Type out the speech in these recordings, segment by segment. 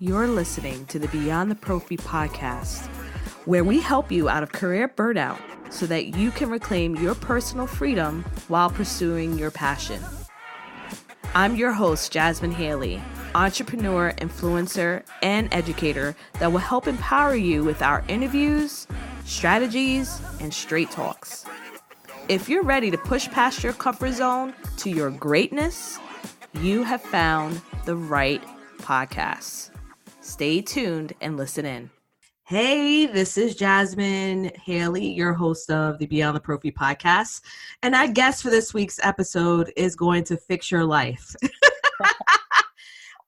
You're listening to the Beyond the Prophy podcast, where we help you out of career burnout so that you can reclaim your personal freedom while pursuing your passion. I'm your host, Jasmine Haley, entrepreneur, influencer, and educator that will help empower you with our interviews, strategies, and straight talks. If you're ready to push past your comfort zone to your greatness, you have found the right podcast. Stay tuned and listen in. Hey, this is Jasmine Haley, your host of the Beyond the Prophy podcast. And our guest for this week's episode is going to fix your life.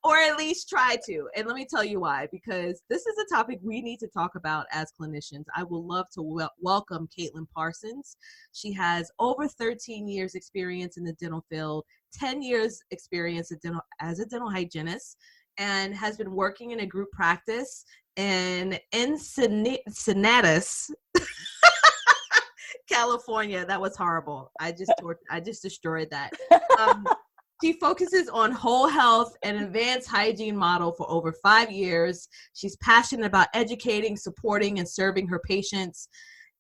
Or at least try to. And let me tell you why, because this is a topic we need to talk about as clinicians. I would love to welcome Caitlin Parsons. She has over 13 years experience in the dental field, 10 years experience as a dental hygienist, and has been working in a group practice in Encinitas, California. That was horrible. I just destroyed that. She focuses on whole health and advanced hygiene model for over 5 years. She's passionate about educating, supporting, and serving her patients.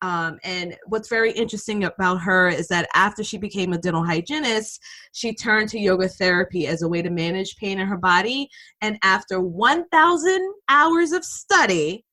And what's very interesting about her is that after she became a dental hygienist, she turned to yoga therapy as a way to manage pain in her body. And after 1,000 hours of study,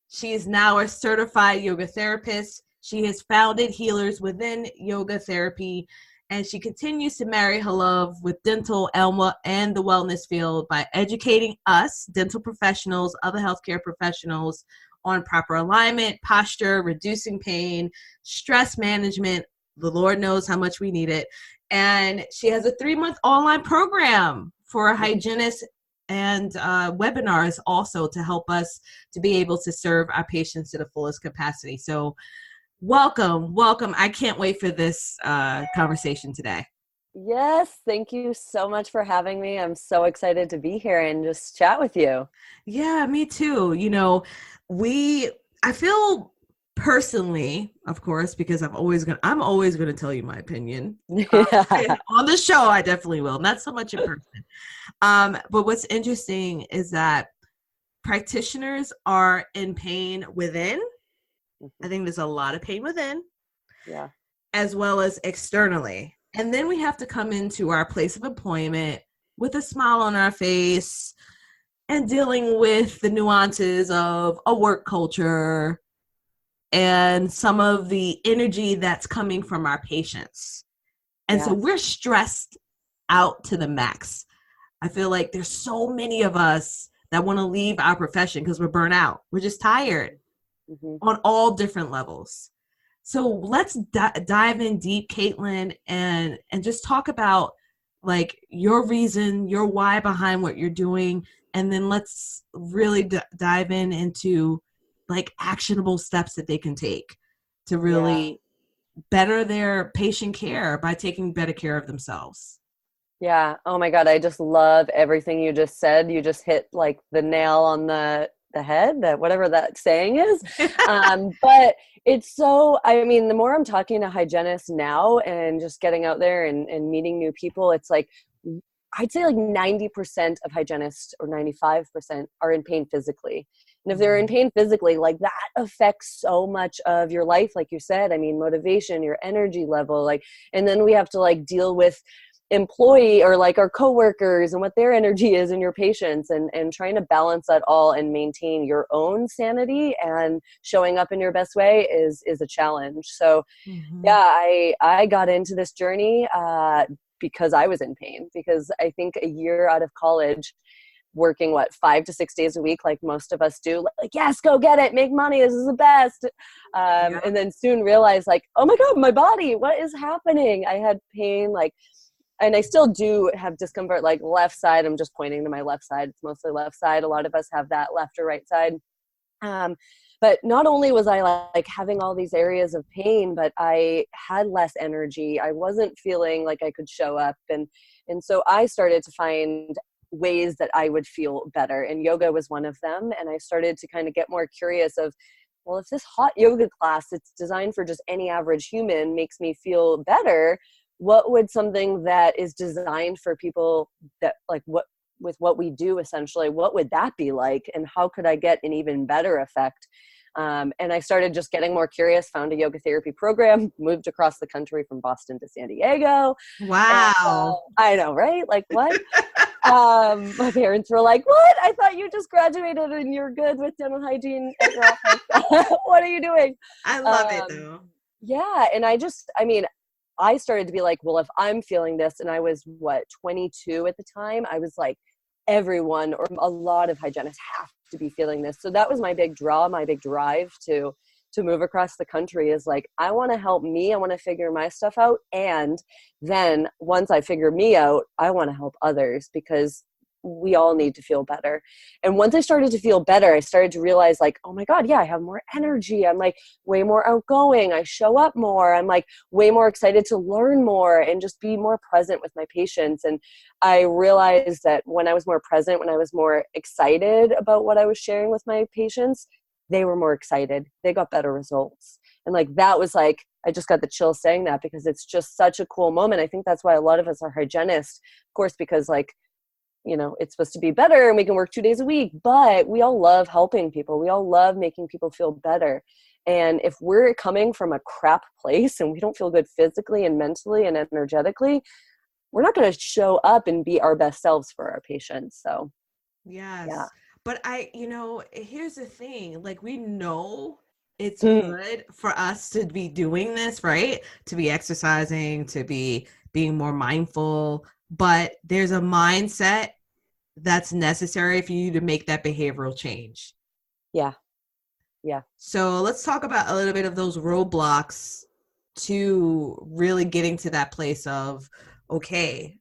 she is now a certified yoga therapist. She has founded Healers Within Yoga Therapy, and she continues to marry her love with dental, and the wellness field by educating us, dental professionals, other healthcare professionals, on proper alignment, posture, reducing pain, stress management. The Lord knows how much we need it. And she has a 3-month online program for hygienists and webinars also to help us to be able to serve our patients to the fullest capacity. So welcome. I can't wait for this conversation today. Yes, thank you so much for having me. I'm so excited to be here and just chat with you. Yeah, me too. You know, I feel personally, of course, because I'm always gonna tell you my opinion. On the show, I definitely will. Not so much in person. But what's interesting is that practitioners are in pain within. I think there's a lot of pain within, as well as externally. And then we have to come into our place of employment with a smile on our face and dealing with the nuances of a work culture and some of the energy that's coming from our patients. And so we're stressed out to the max. I feel like there's so many of us that want to leave our profession because we're burnt out. We're just tired on all different levels. So let's dive in deep, Caitlin, and just talk about like your reason, your why behind what you're doing. And then let's really dive into like actionable steps that they can take to really better their patient care by taking better care of themselves. Yeah. Oh my God. I just love everything you just said. You just hit like the nail on the head, that whatever that saying is. But it's so, I mean, the more I'm talking to hygienists now and just getting out there and meeting new people, it's like, I'd say like 90% of hygienists or 95% are in pain physically. And if they're in pain physically, like that affects so much of your life. Like you said, I mean, motivation, your energy level, like, and then we have to like deal with employee or like our coworkers and what their energy is and your patients, and trying to balance that all and maintain your own sanity and showing up in your best way is a challenge. So I got into this journey because I was in pain, because I think a year out of college, working 5 to 6 days a week, like most of us do, like, yes, go get it, make money, this is the best. And then soon realized like, oh my God, my body, what is happening? I had pain, like, and I still do have discomfort, like left side. I'm just pointing to my left side. It's mostly left side. A lot of us have that left or right side. But not only was I like having all these areas of pain, but I had less energy. I wasn't feeling like I could show up. And so I started to find ways that I would feel better. And yoga was one of them. And I started to kind of get more curious of, well, if this hot yoga class, it's designed for just any average human, makes me feel better, what would something that is designed for people that like, what with what we do, essentially, what would that be like? And how could I get an even better effect? And I started just getting more curious, found a yoga therapy program, moved across the country from Boston to San Diego. Wow. And, I know, right? Like, what? My parents were like, what? I thought you just graduated and you're good with dental hygiene at your office. What are you doing? I love it though. Yeah. And I started to be like, well, if I'm feeling this, and I was 22 at the time, I was like, everyone or a lot of hygienists have to be feeling this. So that was my big draw, my big drive to move across the country, is like, I want to help me. I want to figure my stuff out. And then once I figure me out, I want to help others, because we all need to feel better. And once I started to feel better, I started to realize, like, oh my God, yeah, I have more energy. I'm like way more outgoing. I show up more. I'm like way more excited to learn more and just be more present with my patients. And I realized that when I was more present, when I was more excited about what I was sharing with my patients, they were more excited. They got better results. And like, that was like, I just got the chills saying that, because it's just such a cool moment. I think that's why a lot of us are hygienists, of course, because like, you know, it's supposed to be better and we can work 2 days a week, but we all love helping people. We all love making people feel better. And if we're coming from a crap place and we don't feel good physically and mentally and energetically, we're not going to show up and be our best selves for our patients. So, yes. Yeah. But here's the thing, like, we know it's good for us to be doing this, right? To be exercising, to be being more mindful, but there's a mindset that's necessary for you to make that behavioral change. Yeah. Yeah. So let's talk about a little bit of those roadblocks to really getting to that place of, okay,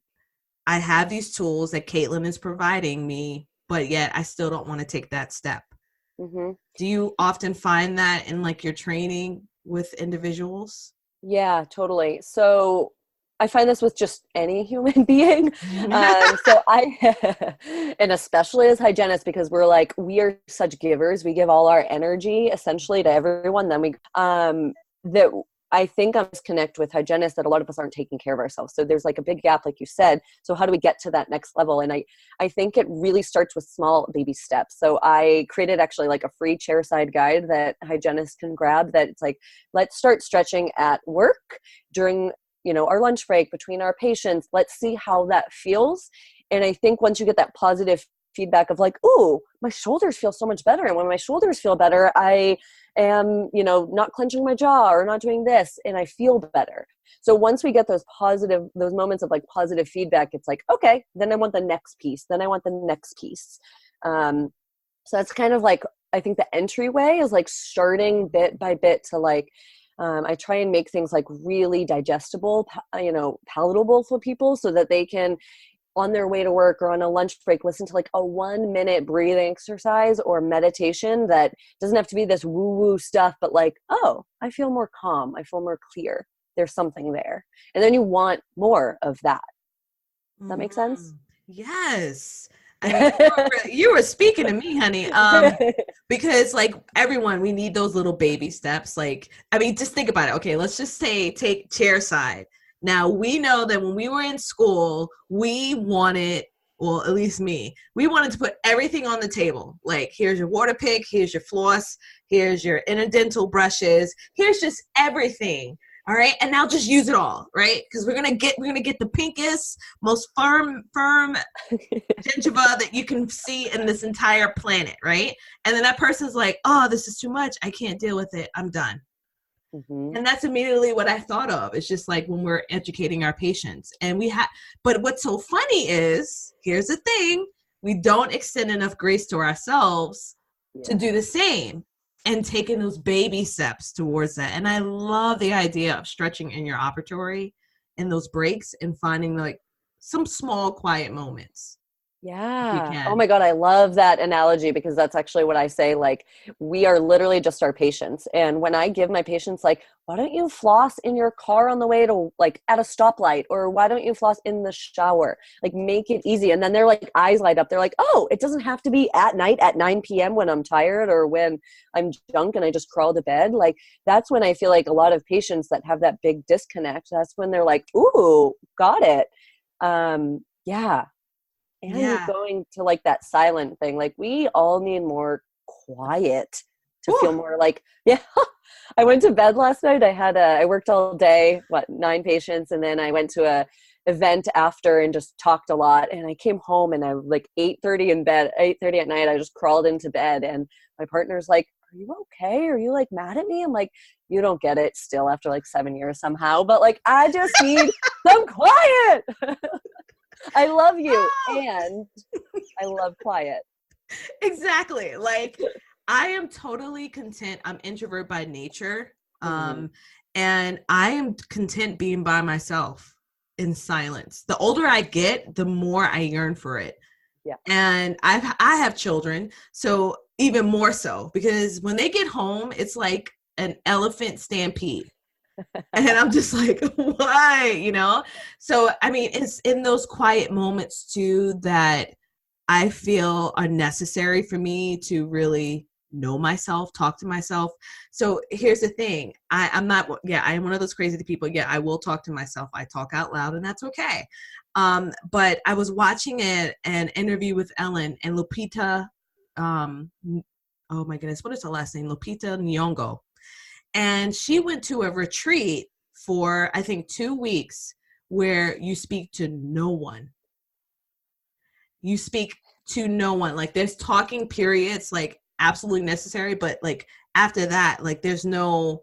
I have these tools that Caitlin is providing me, but yet I still don't want to take that step. Mm-hmm. Do you often find that in like your training with individuals? Yeah, totally. So I find this with just any human being. And especially as hygienists, because we are such givers. We give all our energy essentially to everyone. Then I think I'm disconnect with hygienists that a lot of us aren't taking care of ourselves. So there's like a big gap, like you said. So how do we get to that next level? And I think it really starts with small baby steps. So I created actually like a free chairside guide that hygienists can grab, that it's like, let's start stretching at work during, our lunch break, between our patients. Let's see how that feels. And I think once you get that positive feedback of like, ooh, my shoulders feel so much better. And when my shoulders feel better, I am, not clenching my jaw or not doing this, and I feel better. So once we get those moments of like positive feedback, it's like, okay, then I want the next piece. Then I want the next piece. So that's kind of like, I think the entryway is like starting bit by bit to like, I try and make things like really digestible, palatable for people, so that they can, on their way to work or on a lunch break, listen to like a 1-minute breathing exercise or meditation that doesn't have to be this woo-woo stuff, but like, oh, I feel more calm. I feel more clear. There's something there. And then you want more of that. Does that make sense? Yes. I mean, you were speaking to me, honey. Because like everyone, we need those little baby steps. Like, I mean, just think about it. Okay, let's just say take chair side. Now, we know that when we were in school, we wanted, well, at least me, we wanted to put everything on the table. Like, here's your water pick, here's your floss, here's your interdental brushes, here's just everything. All right. And now just use it all, right? Because we're gonna get the pinkest, most firm gingiva that you can see in this entire planet, right? And then that person's like, oh, this is too much. I can't deal with it. I'm done. Mm-hmm. And that's immediately what I thought of. It's just like when we're educating our patients. And but what's so funny is, here's the thing, we don't extend enough grace to ourselves to do the same and taking those baby steps towards that. And I love the idea of stretching in your operatory and those breaks and finding like some small quiet moments. Yeah. Oh my God. I love that analogy, because that's actually what I say. Like, we are literally just our patients. And when I give my patients, like, why don't you floss in your car on the way to, like, at a stoplight, or why don't you floss in the shower? Like, make it easy. And then they're like, eyes light up. They're like, oh, it doesn't have to be at night at 9 p.m. when I'm tired or when I'm drunk and I just crawl to bed. Like, that's when I feel like a lot of patients that have that big disconnect, that's when they're like, ooh, got it. Yeah. and going to like that silent thing. Like we all need more quiet to feel more like, I went to bed last night. I worked all day, 9 patients. And then I went to a event after and just talked a lot. And I came home and I was like 8:30 at night. I just crawled into bed and my partner's like, are you okay? Are you like mad at me? I'm like, you don't get it still after like 7 years somehow, but like, I just need some quiet. I love you. And I love quiet. Exactly. Like I am totally content. I'm introvert by nature. And I am content being by myself in silence. The older I get, the more I yearn for it. Yeah. And I have children, so even more so, because when they get home, it's like an elephant stampede. And I'm just like, why? You know? So, I mean, it's in those quiet moments too that I feel are necessary for me to really know myself, talk to myself. So here's the thing. I am one of those crazy people. Yeah, I will talk to myself. I talk out loud and that's okay. But I was watching an interview with Ellen and Lupita. Oh my goodness, what is her last name? Lupita Nyong'o. And she went to a retreat for, I think, 2 weeks where you speak to no one. You speak to no one. Like there's talking periods, like absolutely necessary. But like after that, like there's no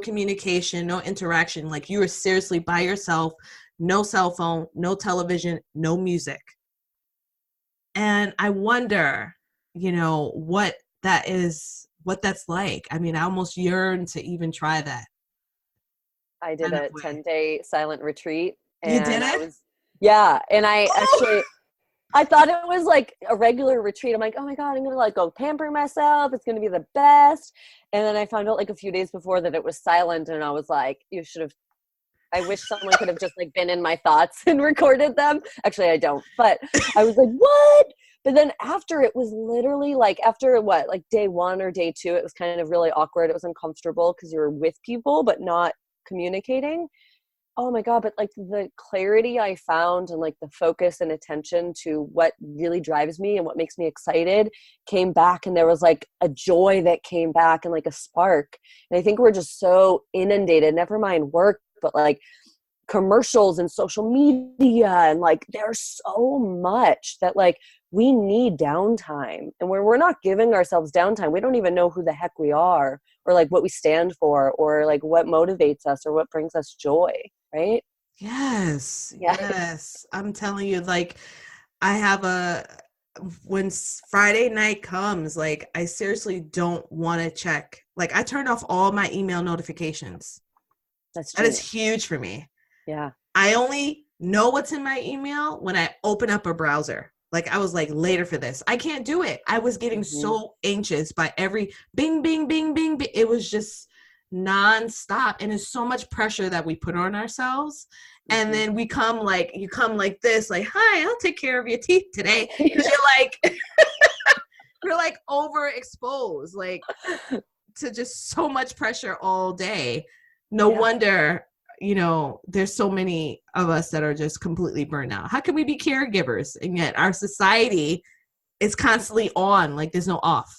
communication, no interaction. Like you are seriously by yourself, no cell phone, no television, no music. And I wonder, what that's like. I mean, I almost yearn to even try that. I did a 10-day silent retreat. And you did it? And I thought it was like a regular retreat. I'm like, oh my God, I'm going to like go pamper myself. It's going to be the best. And then I found out like a few days before that it was silent. And I was like, I wish someone could have just like been in my thoughts and recorded them. Actually, I don't, but I was like, what? But then after, it was literally like after like day 1 or day 2, it was kind of really awkward. It was uncomfortable because you were with people, but not communicating. Oh my God. But like the clarity I found and like the focus and attention to what really drives me and what makes me excited came back. And there was like a joy that came back and like a spark. And I think we're just so inundated, never mind work, but like commercials and social media. And like, there's so much that like we need downtime. And when we're not giving ourselves downtime, we don't even know who the heck we are or like what we stand for or like what motivates us or what brings us joy. Right? Yes. Yeah. Yes. I'm telling you, like when Friday night comes, like I seriously don't want to check. Like I turned off all my email notifications. That is huge for me. Yeah. I only know what's in my email when I open up a browser. Like I was like later for this. I can't do it. I was getting so anxious by every bing, bing, bing, bing, bing. It was just nonstop. And it's so much pressure that we put on ourselves. And then you come like this, like, hi, I'll take care of your teeth today. Because you're like overexposed, like to just so much pressure all day. No wonder, there's so many of us that are just completely burnt out. How can we be caregivers? And yet our society is constantly on, like there's no off.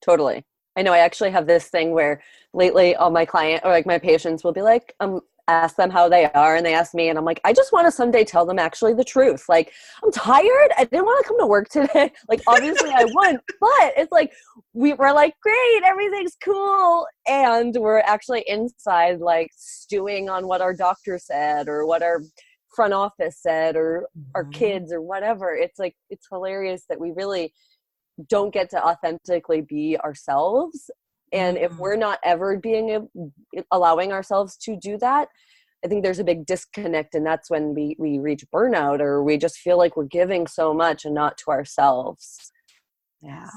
Totally. I know I actually have this thing where lately all my client or like my patients will be like, ask them how they are. And they ask me and I'm like, I just want to someday tell them actually the truth. Like, I'm tired. I didn't want to come to work today. Like, obviously I would, but it's like, we're like, great, everything's cool. And we're actually inside like stewing on what our doctor said or what our front office said or our kids or whatever. It's like, it's hilarious that we really don't get to authentically be ourselves. And if we're not ever allowing ourselves to do that, I think there's a big disconnect. And that's when we reach burnout or we just feel like we're giving so much and not to ourselves. Yeah.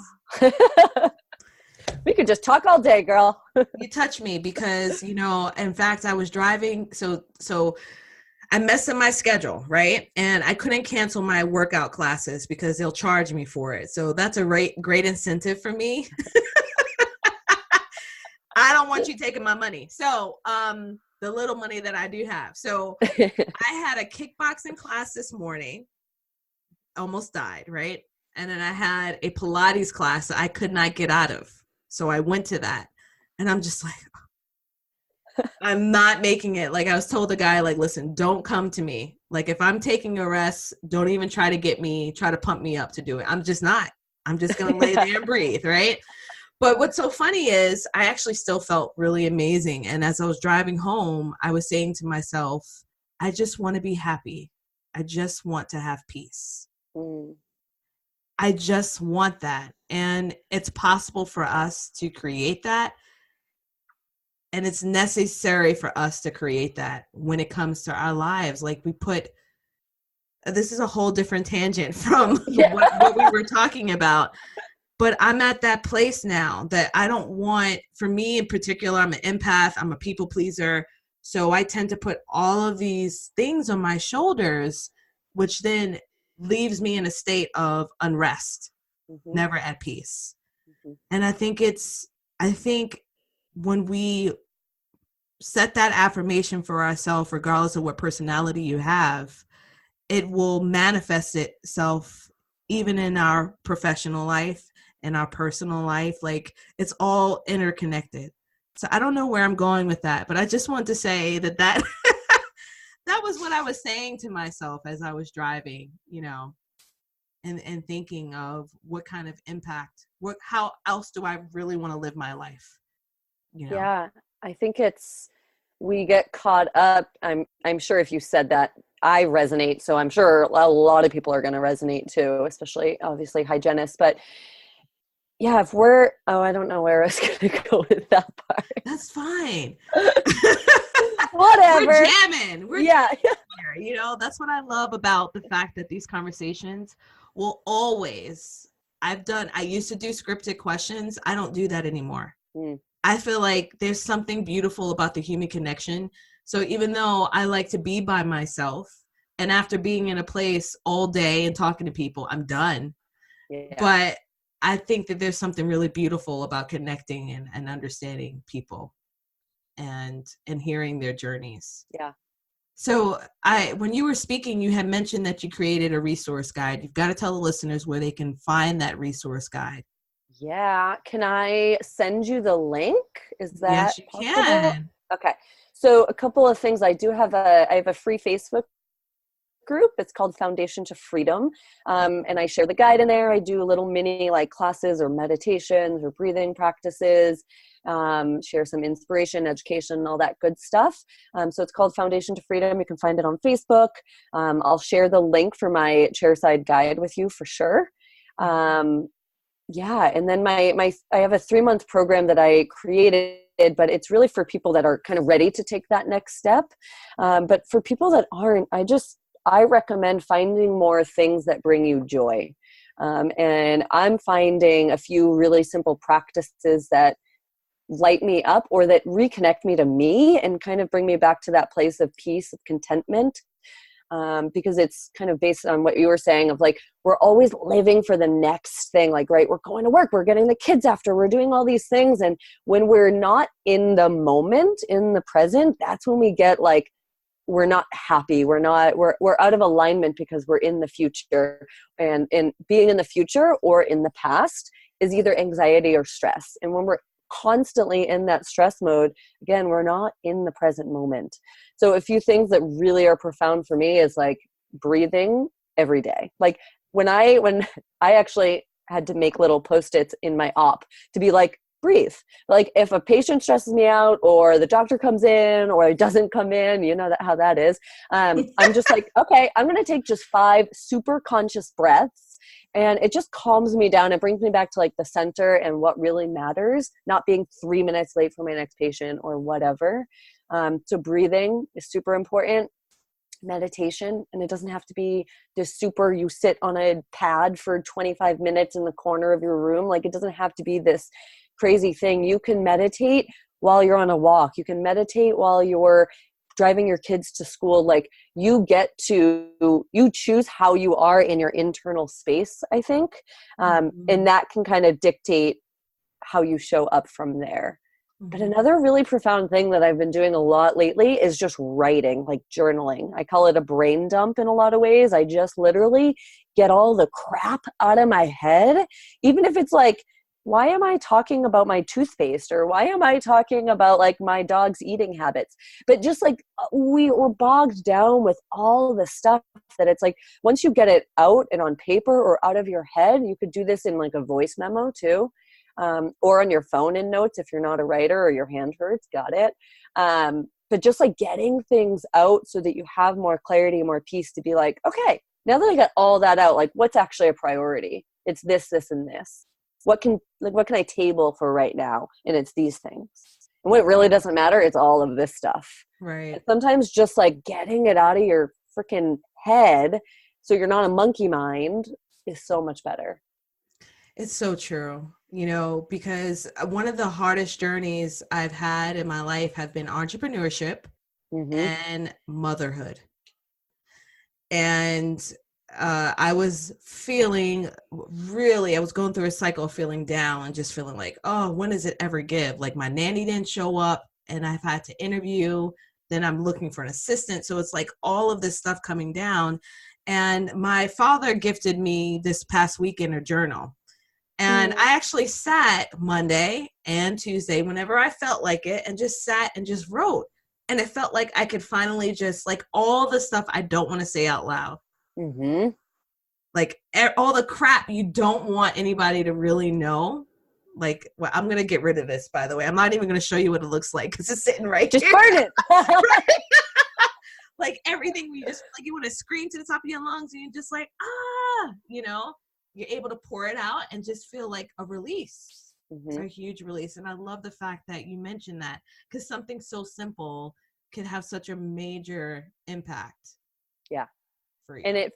We could just talk all day, girl. You touch me because, in fact, I was driving. So I messed up my schedule, right? And I couldn't cancel my workout classes because they'll charge me for it. So that's a great incentive for me. I don't want you taking my money. So the little money that I do have. So I had a kickboxing class this morning. almost died, right? And then I had a Pilates class that I could not get out of. So I went to that. And I'm just like, I'm not making it. Like I was told the guy, like, listen, don't come to me. Like if I'm taking a rest, don't even try to pump me up to do it. I'm just not. I'm just going to lay there and breathe, right? But what's so funny is I actually still felt really amazing. And as I was driving home, I was saying to myself, I just want to be happy. I just want to have peace. I just want that. And it's possible for us to create that. And it's necessary for us to create that when it comes to our lives. Like this is a whole different tangent from what we were talking about. But I'm at that place now that I don't want, for me in particular, I'm an empath, I'm a people pleaser. So I tend to put all of these things on my shoulders, which then leaves me in a state of unrest, never at peace. And I think when we set that affirmation for ourselves, regardless of what personality you have, it will manifest itself even in our professional life, in our personal life. Like it's all interconnected. So I don't know where I'm going with that, but I just want to say that that was what I was saying to myself as I was driving, and thinking of what kind of impact, how else do I really want to live my life? Yeah, I think we get caught up. I'm sure if you said that, I resonate. So I'm sure a lot of people are going to resonate too, especially obviously hygienists. But yeah, I don't know where I was going to go with that part. That's fine. Whatever. We're jamming. Jamming. That's what I love about the fact that these conversations will always, I used to do scripted questions. I don't do that anymore. I feel like there's something beautiful about the human connection. So even though I like to be by myself, and after being in a place all day and talking to people, I'm done. Yeah. But I think that there's something really beautiful about connecting and understanding people and hearing their journeys. Yeah. So when you were speaking, you had mentioned that you created a resource guide. You've got to tell the listeners where they can find that resource guide. Yeah. Can I send you the link? Is that yes, you possible? Can. Okay. So a couple of things. I have a free Facebook group. It's called Foundation to Freedom. And I share the guide in there. I do little mini classes or meditations or breathing practices, share some inspiration, education, all that good stuff. So it's called Foundation to Freedom. You can find it on Facebook. I'll share the link for my chairside guide with you for sure. Yeah. And then I have a 3-month program that I created, but it's really for people that are kind of ready to take that next step. But for people that aren't, I recommend finding more things that bring you joy. And I'm finding a few really simple practices that light me up or that reconnect me to me and kind of bring me back to that place of peace, of contentment. Because it's kind of based on what you were saying of we're always living for the next thing. Right, we're going to work, we're getting the kids after, we're doing all these things. And when we're not in the moment, in the present, that's when we get we're not happy. We're out of alignment because we're in the future, and being in the future or in the past is either anxiety or stress. And when we're constantly in that stress mode, again, we're not in the present moment. So a few things that really are profound for me is breathing every day. When I actually had to make little Post-its in my op to be breathe. If a patient stresses me out or the doctor comes in or doesn't come in, you know how that is. I'm just okay, I'm going to take just 5 super conscious breaths, and it just calms me down. It brings me back to the center and what really matters, not being 3 minutes late for my next patient or whatever. So breathing is super important. Meditation, and it doesn't have to be this super, you sit on a pad for 25 minutes in the corner of your room. It doesn't have to be this crazy thing. You can meditate while you're on a walk. You can meditate while you're driving your kids to school. You choose how you are in your internal space, I think. And that can kind of dictate how you show up from there. But another really profound thing that I've been doing a lot lately is just writing, like journaling. I call it a brain dump in a lot of ways. I just literally get all the crap out of my head, even if it's like, why am I talking about my toothpaste, or why am I talking about like my dog's eating habits? But just like we were bogged down with all the stuff that it's like, once you get it out and on paper or out of your head, you could do this in like a voice memo too. Or on your phone in notes if you're not a writer or your hand hurts, got it. But just like getting things out so that you have more clarity, more peace to be like, okay, now that I got all that out, like what's actually a priority? It's this, this, and this. What can I table for right now? And it's these things. And what really doesn't matter, it's all of this stuff. Right. And sometimes just like getting it out of your freaking head so you're not a monkey mind is so much better. It's so true, you know, because one of the hardest journeys I've had in my life have been entrepreneurship and motherhood. And I was feeling I was going through a cycle of feeling down and just feeling like, oh, when does it ever give? Like my nanny didn't show up and I've had to interview, then I'm looking for an assistant. So it's like all of this stuff coming down. And my father gifted me this past weekend a journal. And I actually sat Monday and Tuesday whenever I felt like it and just sat and just wrote. And it felt like I could finally just like all the stuff I don't want to say out loud. Like all the crap you don't want anybody to really know. Like, well, I'm going to get rid of this, by the way. I'm not even going to show you what it looks like because it's sitting right just here. Burn it. Right? Like everything, you just like you want to scream to the top of your lungs and you're just like, you know. You're able to pour it out and just feel like a release. It's a huge release. And I love the fact that you mentioned that because something so simple can have such a major impact. Yeah. For you. And I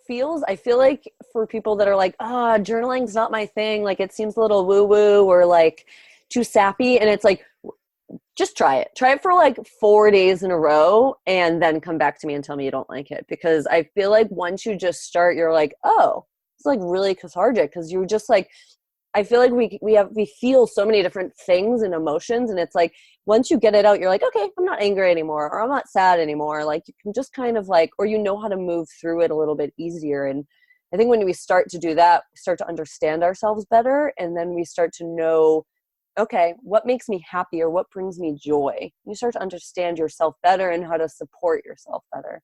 feel like for people that are like, journaling's not my thing. Like it seems a little woo woo or like too sappy. And it's like, just try it. Try it for like 4 days in a row and then come back to me and tell me you don't like it. Because I feel like once you just start, you're like, oh, it's like really cathartic because you're just like, I feel like we feel so many different things and emotions, and it's like once you get it out, you're like, okay, I'm not angry anymore, or I'm not sad anymore. Like you can just kind of like, or you know how to move through it a little bit easier. And I think when we start to do that, we start to understand ourselves better, and then we start to know, okay, what makes me happy or what brings me joy? You start to understand yourself better and how to support yourself better.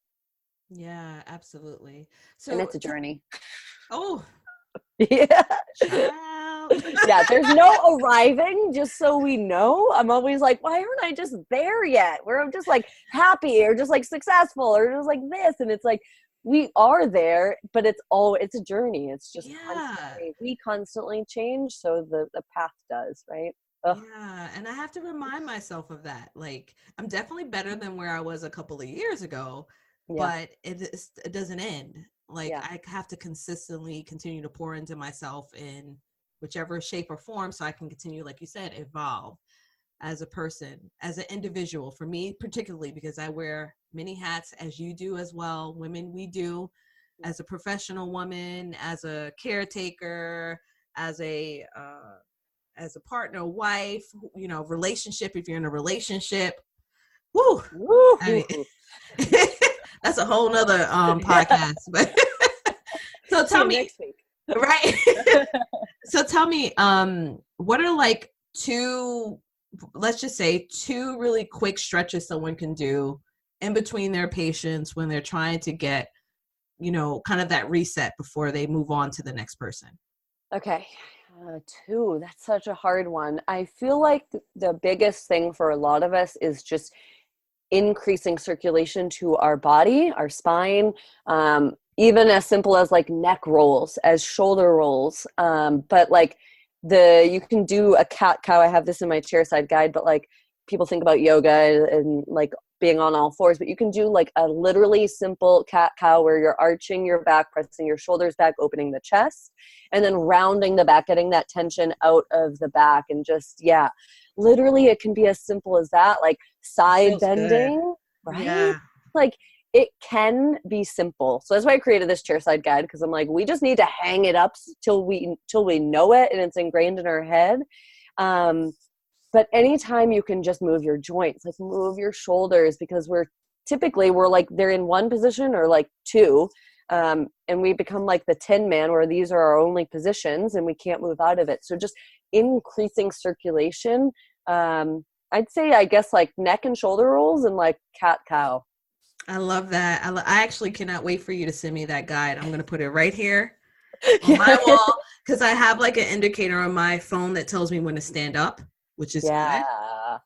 Yeah, absolutely. So and it's a journey. Oh, yeah. Yeah, there's no arriving, just so we know. I'm always like, why aren't I just there yet? Where I'm just like happy or just like successful or just like this. And it's like, we are there, but it's a journey. It's just we constantly change. So the path does, right? Ugh. Yeah. And I have to remind myself of that. Like, I'm definitely better than where I was a couple of years ago, but it doesn't end. Like I have to consistently continue to pour into myself in whichever shape or form so I can continue, like you said, evolve as a person, as an individual. For me, particularly because I wear many hats as you do as well. Women, we do, as a professional woman, as a caretaker, as a partner, wife, you know, relationship, if you're in a relationship. Woo! I mean, that's a whole nother podcast. But so tell me next week. Right. So tell me, what are like let's just say two really quick stretches someone can do in between their patients when they're trying to get, you know, kind of that reset before they move on to the next person? Okay. Two, that's such a hard one. I feel like the biggest thing for a lot of us is just increasing circulation to our body, our spine, even as simple as like neck rolls, as shoulder rolls. But like you can do a cat cow. I have this in my chairside guide, but like people think about yoga and like being on all fours, but you can do like a literally simple cat cow where you're arching your back, pressing your shoulders back, opening the chest, and then rounding the back, getting that tension out of the back. And just, literally it can be as simple as that, like side bending, right? Yeah. Like it can be simple. So that's why I created this chairside guide, because I'm like, we just need to hang it up till we know it and it's ingrained in our head. But anytime you can just move your joints, like move your shoulders, because we're like, they're in one position or like two. And we become like the Tin Man, where these are our only positions and we can't move out of it. So just increasing circulation. I'd say, I guess, like neck and shoulder rolls and like cat cow. I love that. I actually cannot wait for you to send me that guide. I'm going to put it right here on Yeah. my wall, because I have like an indicator on my phone that tells me when to stand up, which is good. And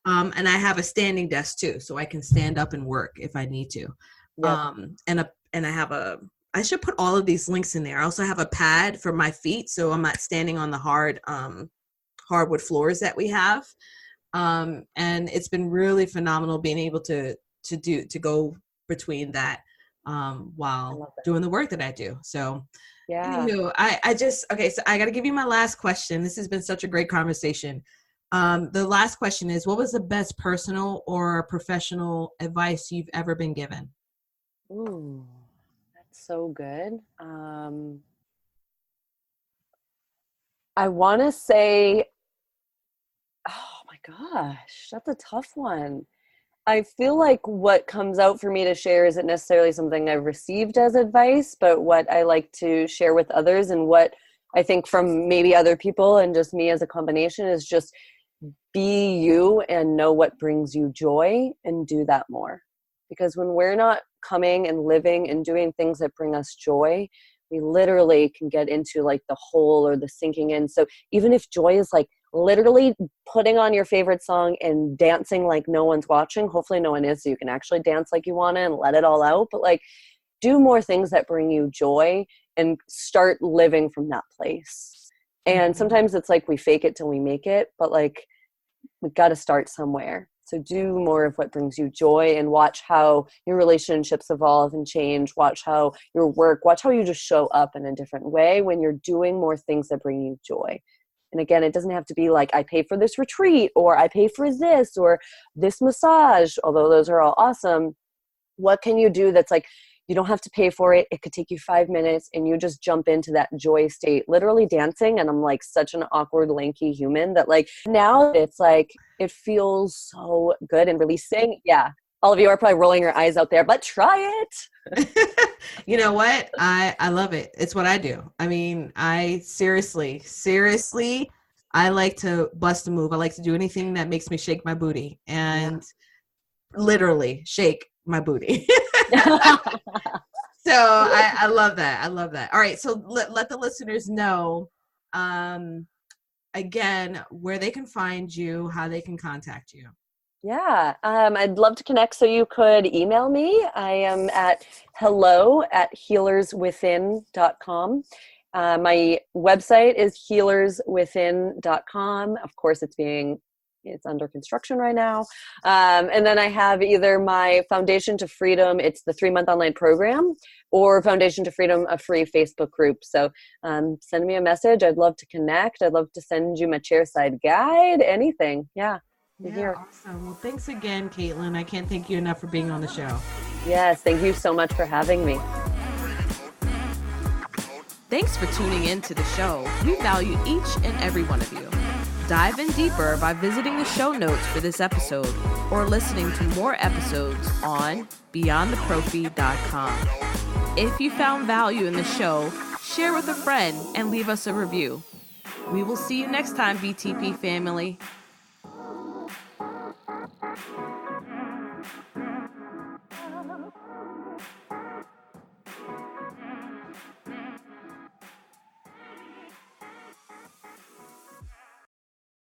I have a standing desk too, so I can stand up and work if I need to. Yep. And I should put all of these links in there. I also have a pad for my feet, so I'm not standing on the hardwood floors that we have. And it's been really phenomenal being able to go between that while doing the work that I do. So anywho, so I got to give you my last question. This has been such a great conversation. The last question is, what was the best personal or professional advice you've ever been given? Ooh, that's so good. I want to say, oh my gosh, that's a tough one. I feel like what comes out for me to share isn't necessarily something I've received as advice, but what I like to share with others, and what I think from maybe other people and just me as a combination, is just be you and know what brings you joy and do that more. Because when we're not coming and living and doing things that bring us joy, we literally can get into like the hole or the sinking in. So even if joy is like literally putting on your favorite song and dancing like no one's watching, hopefully no one is, so you can actually dance like you want to and let it all out. But like, do more things that bring you joy and start living from that place. And sometimes it's like we fake it till we make it, but like we got to start somewhere. So do more of what brings you joy, and watch how your relationships evolve and change. Watch how your work, watch how you just show up in a different way when you're doing more things that bring you joy. And again, it doesn't have to be like, I pay for this retreat, or I pay for this, or this massage, although those are all awesome. What can you do that's like, you don't have to pay for it. It could take you 5 minutes and you just jump into that joy state, literally dancing. And I'm like such an awkward, lanky human that like now it's like, it feels so good and releasing. Yeah. All of you are probably rolling your eyes out there, but try it. You know what? I love it. It's what I do. I mean, I seriously, I like to bust a move. I like to do anything that makes me shake my booty, and literally shake my booty. So I love that. I love that. All right. So let the listeners know, again, where they can find you, how they can contact you. Yeah, I'd love to connect. So you could email me. I am at hello@healerswithin.com. My website is healerswithin.com. Of course, it's under construction right now. And then I have either my Foundation to Freedom, it's the 3-month online program, or Foundation to Freedom, a free Facebook group. So send me a message. I'd love to connect. I'd love to send you my chairside guide, anything. Yeah. Yeah, awesome. Well, thanks again, Caitlin. I can't thank you enough for being on the show. Yes, thank you so much for having me. Thanks for tuning in to the show. We value each and every one of you. Dive in deeper by visiting the show notes for this episode or listening to more episodes on beyondtheprophy.com. If you found value in the show, share with a friend and leave us a review. We will see you next time, BTP family.